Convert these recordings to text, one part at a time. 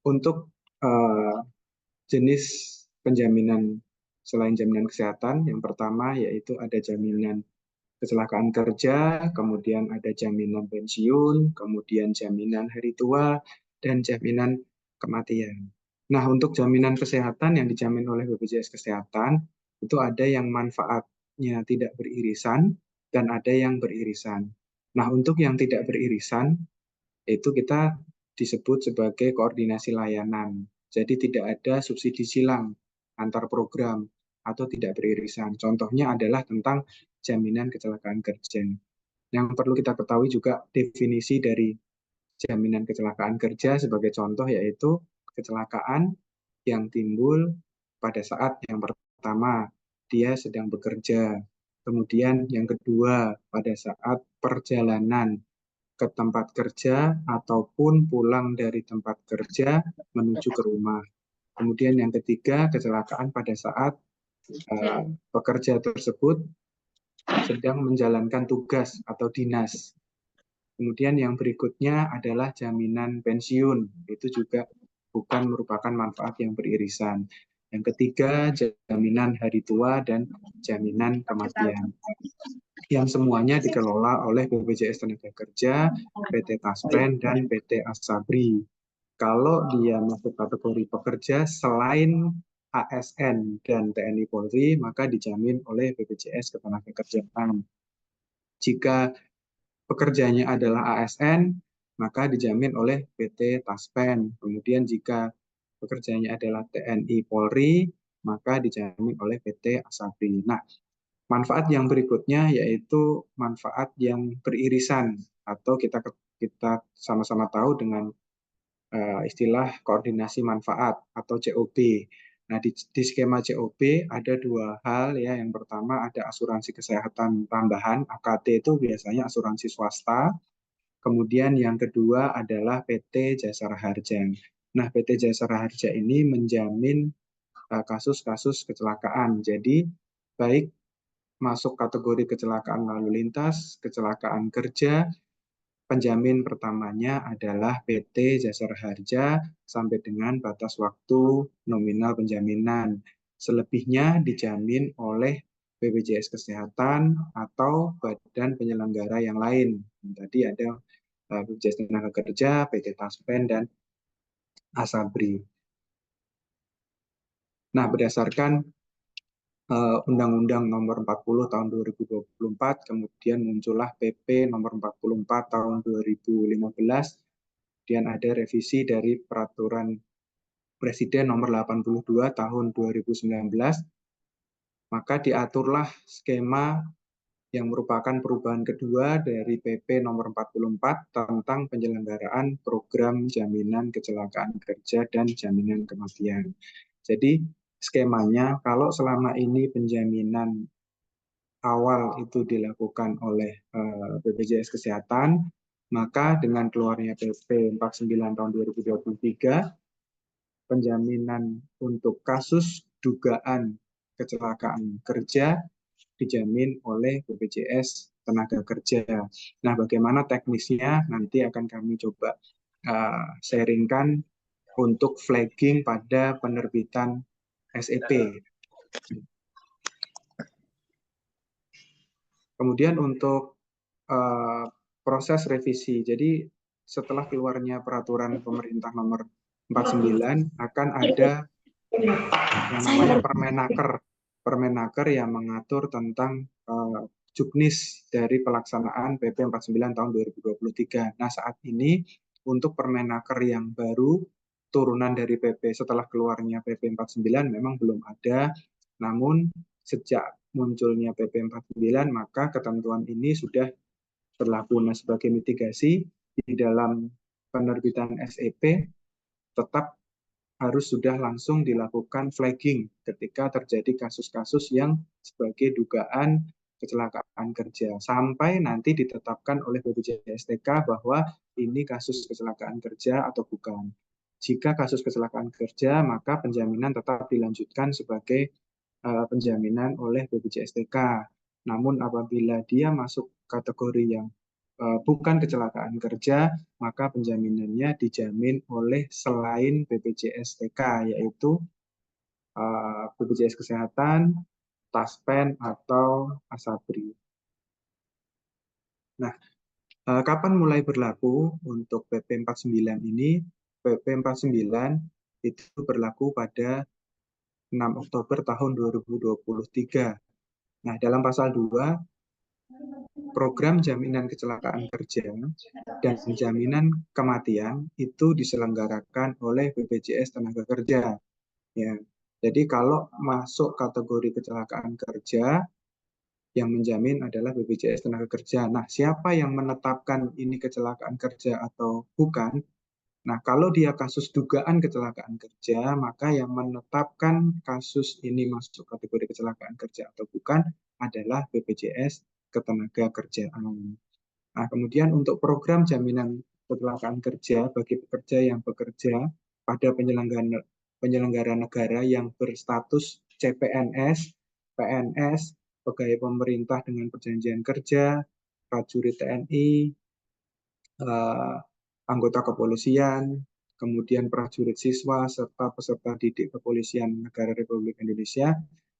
Untuk jenis penjaminan selain jaminan kesehatan, yang pertama yaitu ada jaminan kecelakaan kerja, kemudian ada jaminan pensiun, kemudian jaminan hari tua, dan jaminan kematian. Nah, untuk jaminan kesehatan yang dijamin oleh BPJS Kesehatan, itu ada yang manfaatnya tidak beririsan dan ada yang beririsan. Nah, untuk yang tidak beririsan, itu kita disebut sebagai koordinasi layanan. Jadi tidak ada subsidi silang antar program atau tidak beririsan. Contohnya adalah tentang jaminan kecelakaan kerja. Yang perlu kita ketahui juga definisi dari jaminan kecelakaan kerja sebagai contoh yaitu kecelakaan yang timbul pada saat yang pertama dia sedang bekerja. Kemudian yang kedua pada saat perjalanan ke tempat kerja ataupun pulang dari tempat kerja menuju ke rumah. Kemudian yang ketiga, kecelakaan pada saat pekerja tersebut sedang menjalankan tugas atau dinas. Kemudian yang berikutnya adalah jaminan pensiun. Itu juga bukan merupakan manfaat yang beririsan. Yang ketiga, jaminan hari tua dan jaminan kematian, yang semuanya dikelola oleh BPJS Tenagakerja, PT Taspen, dan PT Asabri. Kalau dia masuk kategori pekerja selain ASN dan TNI Polri, maka dijamin oleh BPJS Ketenagakerjaan. Jika pekerjanya adalah ASN, maka dijamin oleh PT Taspen. Kemudian jika pekerjanya adalah TNI Polri, maka dijamin oleh PT Asabri. Nah, manfaat yang berikutnya yaitu manfaat yang beririsan atau kita sama-sama tahu dengan istilah koordinasi manfaat atau COB. Nah, di skema COB ada dua hal ya. Yang pertama ada asuransi kesehatan tambahan, AKT itu biasanya asuransi swasta. Kemudian yang kedua adalah PT Jasara Harja. Nah, PT Jasara Harja ini menjamin kasus-kasus kecelakaan. Jadi, baik masuk kategori kecelakaan lalu lintas, kecelakaan kerja, penjamin pertamanya adalah PT Jasara Harja sampai dengan batas waktu nominal penjaminan. Selebihnya dijamin oleh BPJS Kesehatan atau badan penyelenggara yang lain. Tadi ada BPJS Tenagakerja, PT Taspen, dan Asabri. Nah, berdasarkan Undang-Undang Nomor 40 Tahun 2024, kemudian muncullah PP Nomor 44 Tahun 2015, kemudian ada revisi dari Peraturan Presiden Nomor 82 Tahun 2019, maka diaturlah skema yang merupakan perubahan kedua dari PP Nomor 44 tentang penyelenggaraan program jaminan kecelakaan kerja dan jaminan kematian. Jadi skemanya kalau selama ini penjaminan awal itu dilakukan oleh BPJS Kesehatan, maka dengan keluarnya PP 49 tahun 2023, penjaminan untuk kasus dugaan kecelakaan kerja dijamin oleh BPJS Tenaga Kerja. Nah, bagaimana teknisnya nanti akan kami coba sharingkan untuk flagging pada penerbitan SEP. Kemudian untuk proses revisi, jadi setelah keluarnya peraturan pemerintah nomor 49 akan ada yang namanya Permenaker yang mengatur tentang juknis dari pelaksanaan PP 49 tahun 2023. Nah, saat ini untuk Permenaker yang baru turunan dari PP setelah keluarnya PP 49 memang belum ada, namun sejak munculnya PP 49 maka ketentuan ini sudah berlaku. Nah, sebagai mitigasi di dalam penerbitan SEP tetap harus sudah langsung dilakukan flagging ketika terjadi kasus-kasus yang sebagai dugaan kecelakaan kerja sampai nanti ditetapkan oleh BPJSTK bahwa ini kasus kecelakaan kerja atau bukan. Jika kasus kecelakaan kerja, maka penjaminan tetap dilanjutkan sebagai penjaminan oleh BPJSTK. Namun apabila dia masuk kategori yang bukan kecelakaan kerja, maka penjaminannya dijamin oleh selain BPJS TK, yaitu BPJS Kesehatan, Taspen, atau Asabri. Nah, kapan mulai berlaku untuk PP 49 ini? PP 49 itu berlaku pada 6 Oktober tahun 2023. Nah, dalam pasal 2, program jaminan kecelakaan kerja dan jaminan kematian itu diselenggarakan oleh BPJS Tenaga Kerja. Ya. Jadi kalau masuk kategori kecelakaan kerja, yang menjamin adalah BPJS Tenaga Kerja. Nah, siapa yang menetapkan ini kecelakaan kerja atau bukan? Nah, kalau dia kasus dugaan kecelakaan kerja, maka yang menetapkan kasus ini masuk kategori kecelakaan kerja atau bukan adalah BPJS Ketenagakerjaan. Nah, kemudian untuk program jaminan kecelakaan kerja bagi pekerja yang bekerja pada penyelenggara negara yang berstatus CPNS, PNS, pegawai pemerintah dengan perjanjian kerja, prajurit TNI, anggota kepolisian, kemudian prajurit siswa, serta peserta didik kepolisian negara Republik Indonesia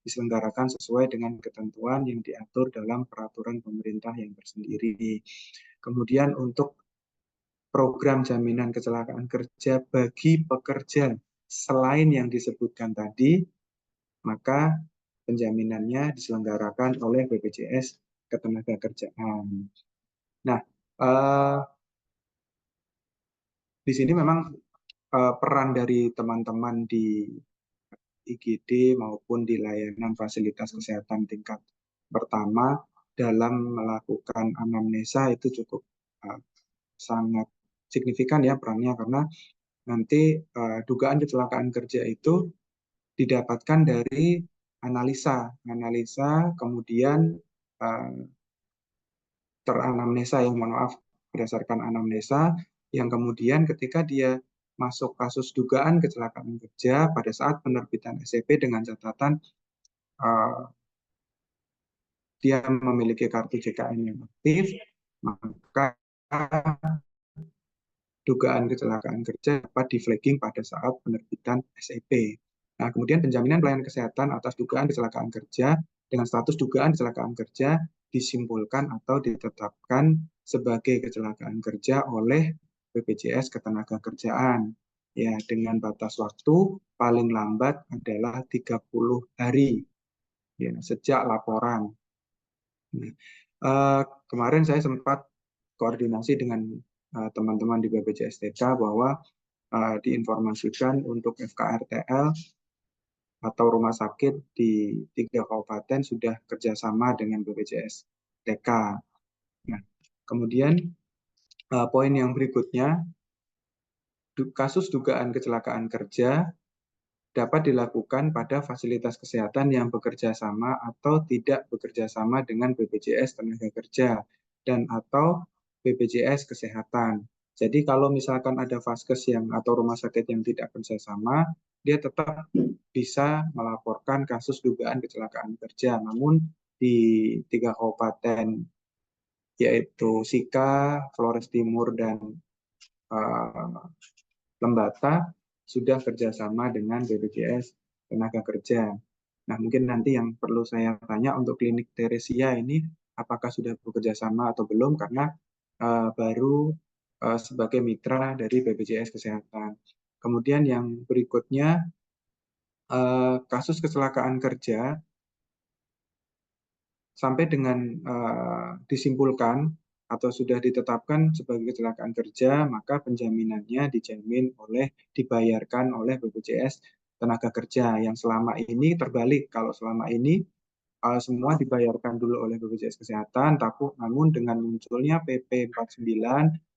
diselenggarakan sesuai dengan ketentuan yang diatur dalam peraturan pemerintah yang tersendiri. Kemudian untuk program jaminan kecelakaan kerja bagi pekerja selain yang disebutkan tadi, maka penjaminannya diselenggarakan oleh BPJS Ketenagakerjaan. Nah, di sini memang peran dari teman-teman di IGD maupun di layanan fasilitas kesehatan tingkat pertama dalam melakukan anamnesa itu cukup sangat signifikan ya perannya, karena nanti dugaan kecelakaan kerja itu didapatkan dari analisa kemudian teranamnesa, yang mohon maaf, berdasarkan anamnesa yang kemudian ketika dia masuk kasus dugaan kecelakaan kerja pada saat penerbitan SEP dengan catatan dia memiliki kartu JKN yang aktif, maka dugaan kecelakaan kerja dapat di-flagging pada saat penerbitan SEP. Nah, kemudian penjaminan pelayanan kesehatan atas dugaan kecelakaan kerja dengan status dugaan kecelakaan kerja disimpulkan atau ditetapkan sebagai kecelakaan kerja oleh BPJS Ketenagakerjaan. Ya, dengan batas waktu paling lambat adalah 30 hari ya, sejak laporan. Nah, kemarin saya sempat koordinasi dengan teman-teman di BPJS TK bahwa diinformasikan untuk FKRTL atau rumah sakit di 3 kabupaten sudah kerjasama dengan BPJS TK. Nah, kemudian poin yang berikutnya, kasus dugaan kecelakaan kerja dapat dilakukan pada fasilitas kesehatan yang bekerja sama atau tidak bekerja sama dengan BPJS Tenaga dan atau BPJS Kesehatan. Jadi kalau misalkan ada vaskes yang atau rumah sakit yang tidak kerjasama, dia tetap bisa melaporkan kasus dugaan kecelakaan kerja. Namun di 3 kabupaten yaitu Sika, Flores Timur, dan Lembata sudah kerjasama dengan BPJS Tenaga Kerja. Nah, mungkin nanti yang perlu saya tanya untuk klinik Teresia ini, apakah sudah bekerja sama atau belum, karena baru sebagai mitra dari BPJS Kesehatan. Kemudian yang berikutnya, kasus kecelakaan kerja sampai dengan disimpulkan atau sudah ditetapkan sebagai kecelakaan kerja, maka penjaminannya dibayarkan oleh BPJS Tenaga Kerja. Yang selama ini terbalik, kalau selama ini semua dibayarkan dulu oleh BPJS Kesehatan, namun dengan munculnya PP 49,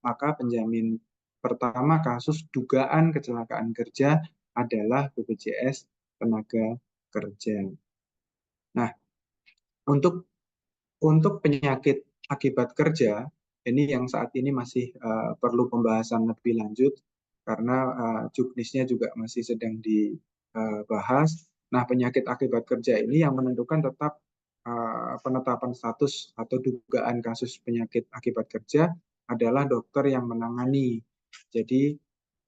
maka penjamin pertama kasus dugaan kecelakaan kerja adalah BPJS Tenaga Kerja. Nah, untuk penyakit akibat kerja, ini yang saat ini masih perlu pembahasan lebih lanjut karena juknisnya juga masih sedang dibahas. Nah, penyakit akibat kerja ini yang menentukan tetap penetapan status atau dugaan kasus penyakit akibat kerja adalah dokter yang menangani. Jadi,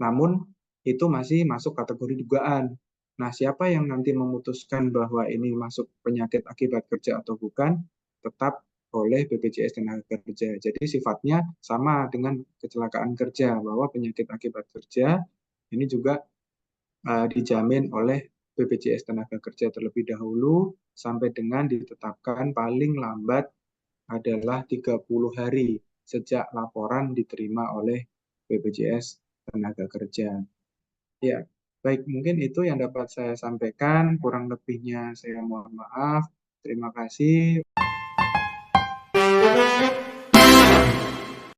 namun itu masih masuk kategori dugaan. Nah, siapa yang nanti memutuskan bahwa ini masuk penyakit akibat kerja atau bukan, tetap oleh BPJS Tenaga Kerja. Jadi sifatnya sama dengan kecelakaan kerja, bahwa penyakit akibat kerja ini juga dijamin oleh BPJS Tenaga Kerja terlebih dahulu sampai dengan ditetapkan paling lambat adalah 30 hari sejak laporan diterima oleh BPJS Tenaga Kerja. Ya, baik, mungkin itu yang dapat saya sampaikan. Kurang lebihnya saya mohon maaf. Terima kasih.